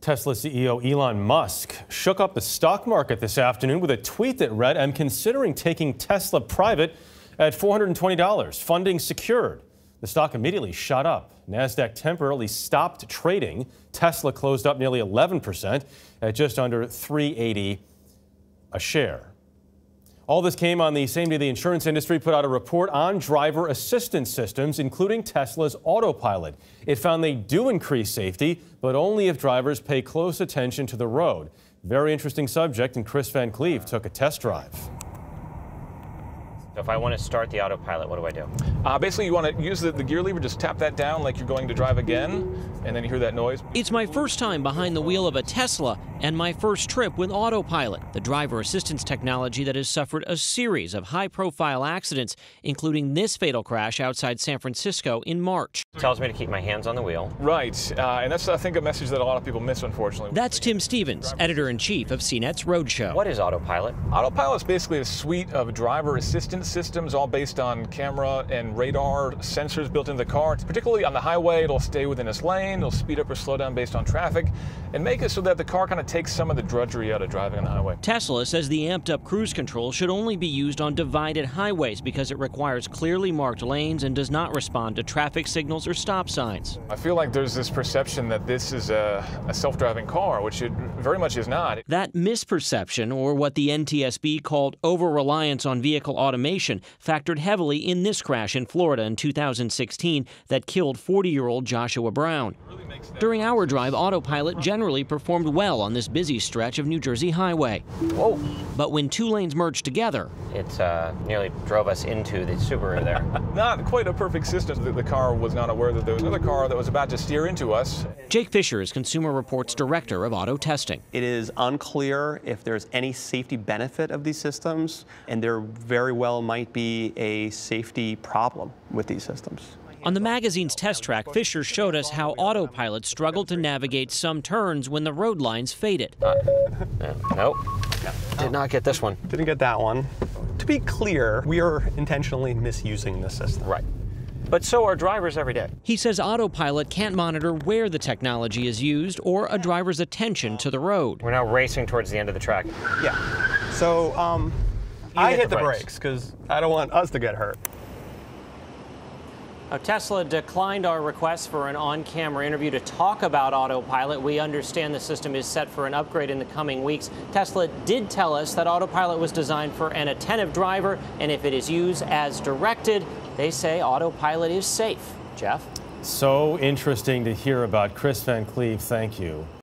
Tesla CEO Elon Musk shook up the stock market this afternoon with a tweet that read, "I'm considering taking Tesla private at $420, funding secured." The stock immediately shot up. NASDAQ temporarily stopped trading. Tesla closed up nearly 11% at just under $380 a share. All this came on the same day the insurance industry put out a report on driver assistance systems, including Tesla's autopilot. It found they do increase safety, but only if drivers pay close attention to the road. Very interesting subject, and Kris Van Cleave took a test drive. So if I want to start the autopilot, what do I do? Basically, you want to use the gear lever, just tap that down like you're going to drive again, and then you hear that noise. It's my first time behind the wheel of a Tesla and my first trip with autopilot, the driver assistance technology that has suffered a series of high-profile accidents, including this fatal crash outside San Francisco in March. It tells me to keep my hands on the wheel. Right, and that's, I think, a message that a lot of people miss, unfortunately. That's Tim Stevens, editor-in-chief of CNET's Roadshow. What is autopilot? Autopilot is basically a suite of driver assistance systems, all based on camera and radar sensors built into the car. Particularly on the highway, it'll stay within its lane, it'll speed up or slow down based on traffic, and make it so that the car kind of takes some of the drudgery out of driving on the highway. Tesla says the amped-up cruise control should only be used on divided highways because it requires clearly marked lanes and does not respond to traffic signals or stop signs. I feel like there's this perception that this is a self-driving car, which it very much is not. That misperception, or what the NTSB called over-reliance on vehicle automation, factored heavily in this crash in Florida in 2016 that killed 40-year-old Joshua Brown. During our drive, autopilot generally performed well on this busy stretch of New Jersey highway. Whoa! But when two lanes merged together, It nearly drove us into the Subaru there. Not quite a perfect system. The car was not aware that there was another car that was about to steer into us. Jake Fisher is Consumer Reports Director of Auto Testing. It is unclear if there's any safety benefit of these systems, and there very well might be a safety problem with these systems. On the magazine's test track, Fisher showed us how autopilot struggled to navigate some turns when the road lines faded. Nope. Did not get this one. Didn't get that one. To be clear, we are intentionally misusing the system. Right. But so are drivers every day. He says autopilot can't monitor where the technology is used or a driver's attention to the road. We're now racing towards the end of the track. Yeah. So I hit the brakes because I don't want us to get hurt. Tesla declined our request for an on-camera interview to talk about autopilot. We understand the system is set for an upgrade in the coming weeks. Tesla did tell us that autopilot was designed for an attentive driver, and if it is used as directed, they say autopilot is safe. Jeff? So interesting to hear about. Kris Van Cleave, thank you.